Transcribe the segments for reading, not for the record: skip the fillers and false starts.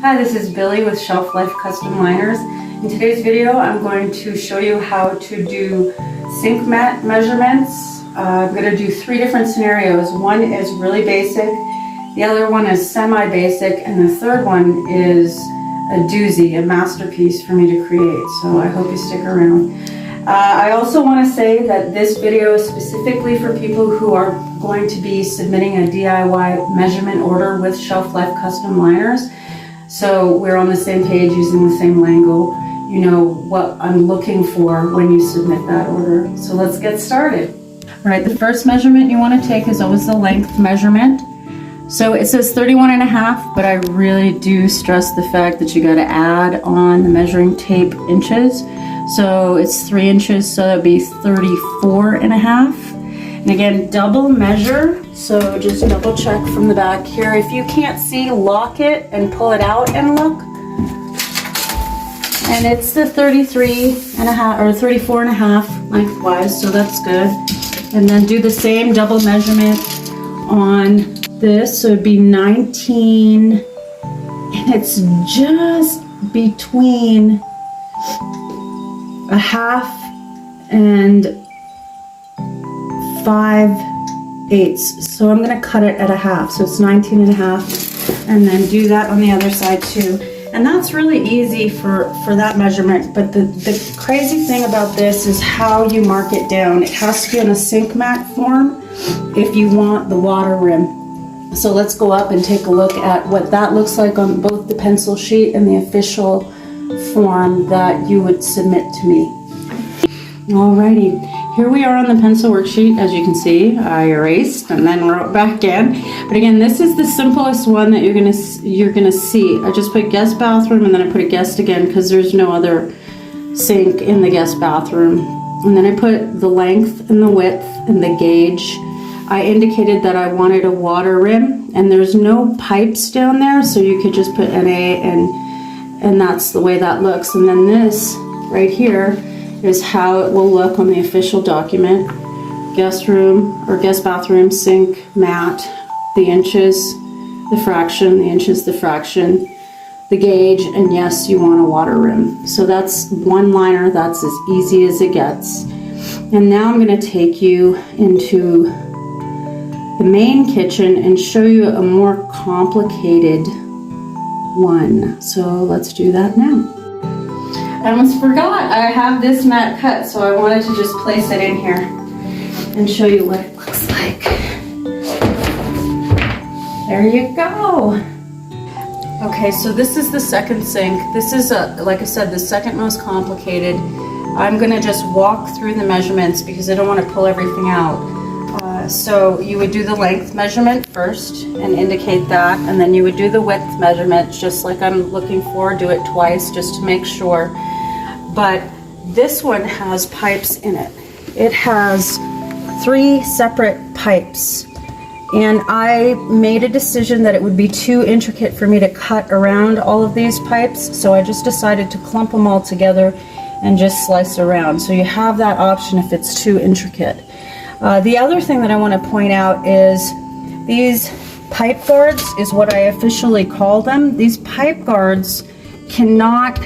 Hi, this is Billy with Shelf Life Custom Liners. In today's video, I'm going to show you how to do sink mat measurements. I'm going to do 3 different scenarios. One is really basic, the other one is semi-basic, and the third one is a doozy, a masterpiece for me to create. So I hope you stick around. I also want to say that this video is specifically for people who are going to be submitting a DIY measurement order with Shelf Life Custom Liners. So we're on the same page using the same lingo. You know what I'm looking for when you submit that order. So let's get started. All right, the first measurement you want to take is always the length measurement. So it says 31.5, but I really do stress the fact that you got to add on the measuring tape inches. So it's 3 inches, so that would be 34.5. And again, double measure, so just double check from the back here. If you can't see, lock it and pull it out and look. And it's the 33.5 or 34.5 lengthwise, so that's good. And then do the same double measurement on this, so it'd be 19, and it's just between a half and 5/8. So I'm going to cut it at a half, so it's 19.5, and then do that on the other side too. And that's really easy for that measurement, but the crazy thing about this is how you mark it down. It has to be in a sink mat form if you want the water rim. So let's go up and take a look at what that looks like on both the pencil sheet and the official form that you would submit to me. Alrighty, here we are on the pencil worksheet. As you can see, I erased and then wrote back in. But again, this is the simplest one that you're gonna see. I just put guest bathroom and then I put a guest again because there's no other sink in the guest bathroom. And then I put the length and the width and the gauge. I indicated that I wanted a water rim, and there's no pipes down there, so you could just put NA, and that's the way that looks. And then this right here is how it will look on the official document. Guest room or guest bathroom, sink, mat, the inches, the fraction, the inches, the fraction, the gauge, and yes, you want a water rim. So that's one liner. That's as easy as it gets. And now I'm going to take you into the main kitchen and show you a more complicated one. So let's do that now. I almost forgot I have this mat cut, so I wanted to just place it in here and show you what it looks like. There you go. Okay, so this is the second sink. This is, like I said, the second most complicated. I'm gonna just walk through the measurements because I don't want to pull everything out. So you would do the length measurement first and indicate that, and then you would do the width measurement just like I'm looking for. Do it twice just to make sure. But this one has pipes in it. It has 3 separate pipes, and I made a decision that it would be too intricate for me to cut around all of these pipes, so I just decided to clump them all together and just slice around. So you have that option if it's too intricate. The other thing that I want to point out is these pipe guards is what I officially call them. These pipe guards cannot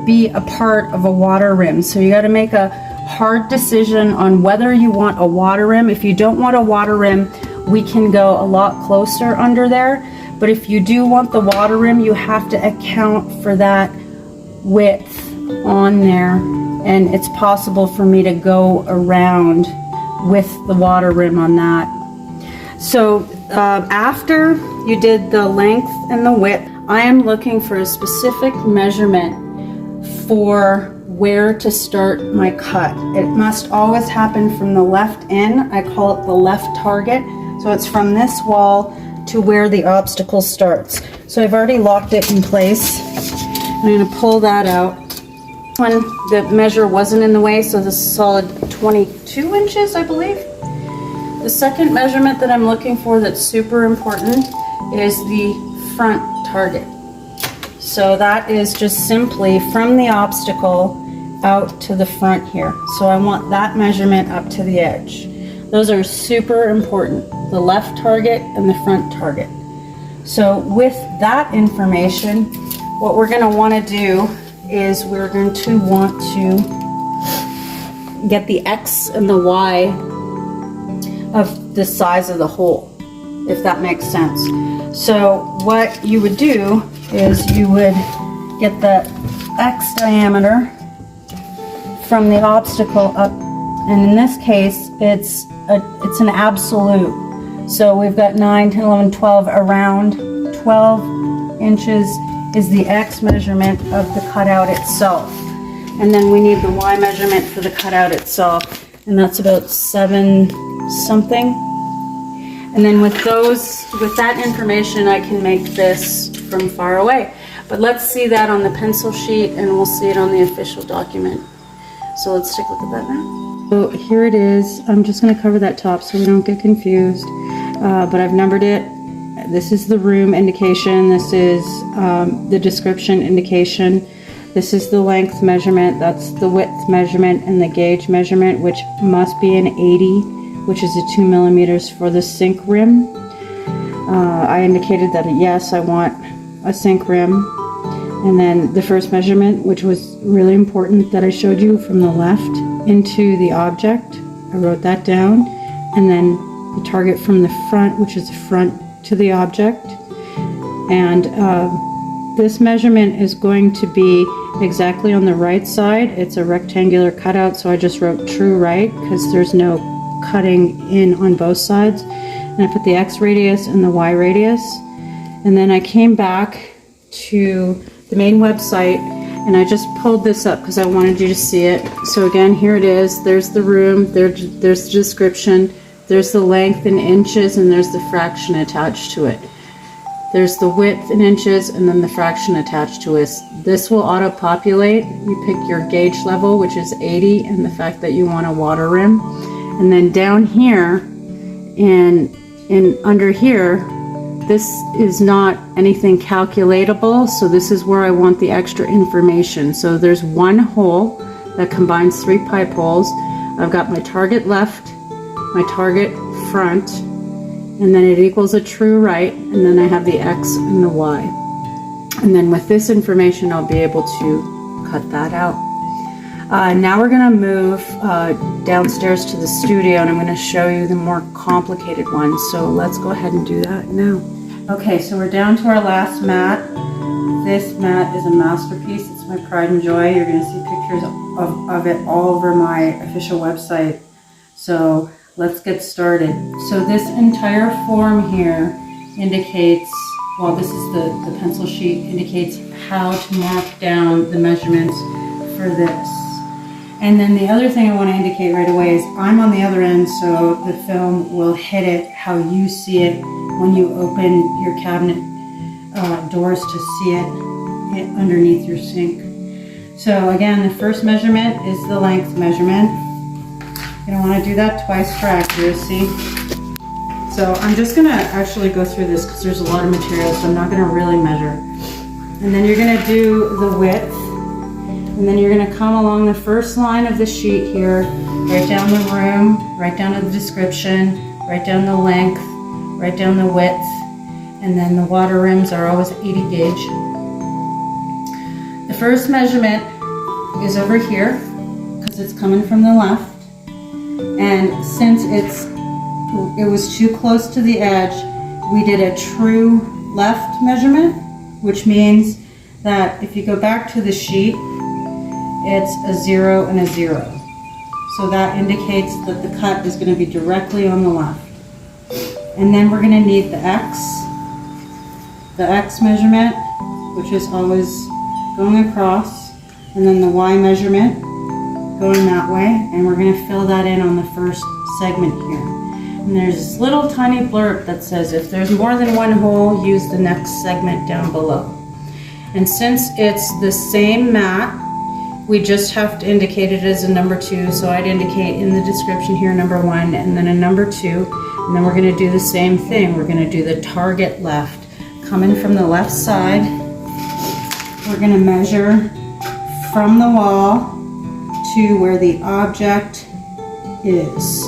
be a part of a water rim. So you got to make a hard decision on whether you want a water rim. If you don't want a water rim, we can go a lot closer under there. But if you do want the water rim, you have to account for that width on there. And it's possible for me to go around with the water rim on that. So after you did the length and the width, I am looking for a specific measurement for where to start my cut. It must always happen from the left in. I call it the left target. So it's from this wall to where the obstacle starts. So I've already locked it in place. I'm going to pull that out. When the measure wasn't in the way, so this is solid 22 inches, I believe. The second measurement that I'm looking for that's super important is the front target. So that is just simply from the obstacle out to the front here. So I want that measurement up to the edge. Those are super important, the left target and the front target. So with that information, what we're going to want to do is we're going to want to get the X and the Y of the size of the hole, if that makes sense. So what you would do is you would get the X diameter from the obstacle up, and in this case it's an absolute. So we've got 9, 10, 11, 12, around 12 inches is the X measurement of the cutout itself. And then we need the Y measurement for the cutout itself, and that's about 7 something. And then with that information, I can make this from far away. But let's see that on the pencil sheet, and we'll see it on the official document. So let's take a look at that now. So here it is. I'm just going to cover that top so we don't get confused. But I've numbered it. This is the room indication. This is the description indication. This is the length measurement. That's the width measurement, and the gauge measurement, which must be an 80, which is a 2 millimeters for the sink rim. I indicated that yes, I want a sink rim. And then the first measurement, which was really important, that I showed you from the left into the object. I wrote that down. And then the target from the front, which is the front to the object. And this measurement is going to be exactly on the right side. It's a rectangular cutout, so I just wrote true right because there's no cutting in on both sides. And I put the X radius and the Y radius. And then I came back to the main website and I just pulled this up because I wanted you to see it. So again, here it is. There's the room, there's the description, there's the length in inches, and there's the fraction attached to it. There's the width in inches and then the fraction attached to it. This will auto-populate. You pick your gauge level, which is 80, and the fact that you want a water rim. And then down here and under here, this is not anything calculatable, so this is where I want the extra information. So there's one hole that combines 3 pipe holes. I've got my target left, my target front, and then it equals a true right, and then I have the X and the Y. And then with this information, I'll be able to cut that out. Now we're going to move downstairs to the studio, and I'm going to show you the more complicated ones. So let's go ahead and do that now. Okay, so we're down to our last mat. This mat is a masterpiece. It's my pride and joy. You're going to see pictures of it all over my official website. So let's get started. So this entire form here indicates, well, this is the pencil sheet, indicates how to mark down the measurements for this. And then the other thing I want to indicate right away is I'm on the other end, so the film will hit it how you see it when you open your cabinet doors to see it underneath your sink. So again, the first measurement is the length measurement. You don't want to do that twice for accuracy. So I'm just going to actually go through this because there's a lot of material, so I'm not going to really measure. And then you're going to do the width. And then you're going to come along the first line of the sheet here, write down the room, write down the description, write down the length, write down the width, and then the water rims are always 80 gauge. The first measurement is over here because it's coming from the left. And since it was too close to the edge, we did a true left measurement, which means that if you go back to the sheet, it's a 0 and a 0. So that indicates that the cut is going to be directly on the left. And then we're going to need the X measurement, which is always going across, and then the Y measurement going that way, and we're going to fill that in on the first segment here. And there's this little tiny blurb that says if there's more than one hole, use the next segment down below. And since it's the same mat, we just have to indicate it as a number 2. So I'd indicate in the description here number 1 and then a number 2. And then we're going to do the same thing. We're going to do the target left. Coming from the left side, we're going to measure from the wall to where the object is.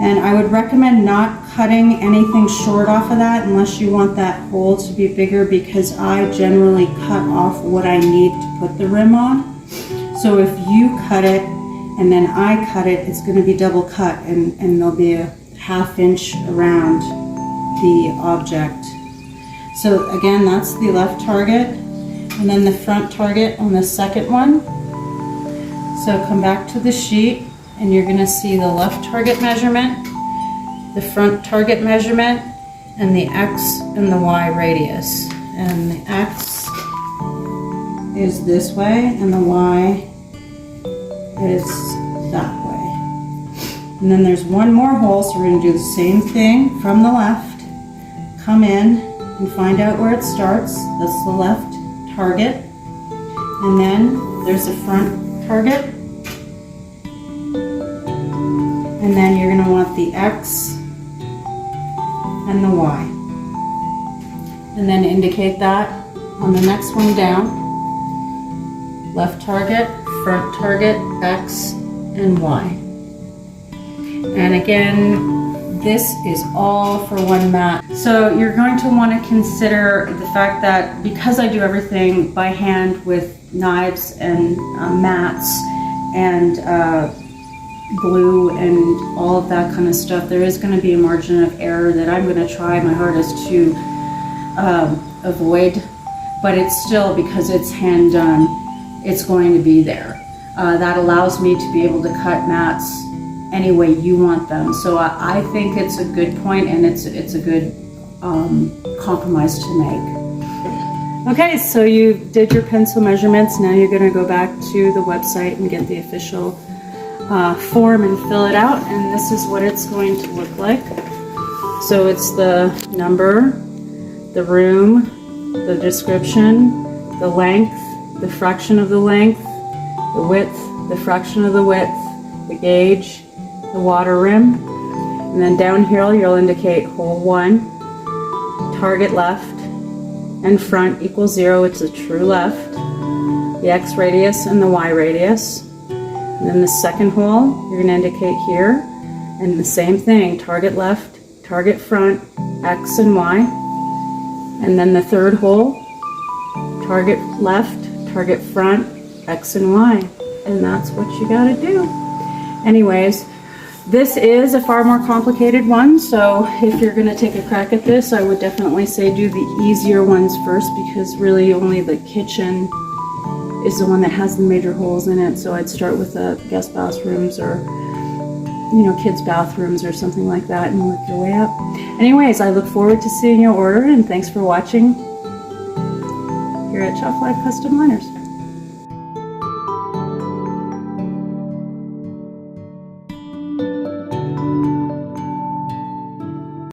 And I would recommend not cutting anything short off of that unless you want that hole to be bigger, because I generally cut off what I need to put the rim on. So if you cut it and then I cut it, it's going to be double cut, and there'll be a ½ inch around the object. So again, that's the left target, and then the front target on the second one. So come back to the sheet and you're going to see the left target measurement, the front target measurement, and the X and the Y radius. And the X is this way and the Y is that way. And then there's one more hole, so we're going to do the same thing from the left. Come in and find out where it starts. That's the left target. And then there's the front target. And then you're going to want the X and the Y. And then indicate that on the next one down. Left target, front target, X and Y. And again, this is all for one mat. So you're going to want to consider the fact that because I do everything by hand with knives and mats and glue and all of that kind of stuff, there is going to be a margin of error that I'm going to try my hardest to avoid, but it's still, because it's hand done, it's going to be there. That allows me to be able to cut mats any way you want them. So I think it's a good point, and it's a good compromise to make. Okay, so you did your pencil measurements. Now you're going to go back to the website and get the official form and fill it out, and this is what it's going to look like. So it's the number, the room, the description, the length, the fraction of the length, the width, the fraction of the width, the gauge, the water rim, and then down here you'll indicate hole 1, target left, and front equals 0, it's a true left, the X radius and the Y radius. And then the second hole, you're going to indicate here, and the same thing, target left, target front, X and Y. And then the third hole, target left, target front, X and Y. And that's what you got to do. Anyways, this is a far more complicated one, so if you're going to take a crack at this, I would definitely say do the easier ones first, because really only the kitchen is the one that has the major holes in it. So I'd start with the guest bathrooms or, you know, kids' bathrooms or something like that, and work your way up. Anyways, I look forward to seeing your order, and thanks for watching here at Shop Live Custom Liners.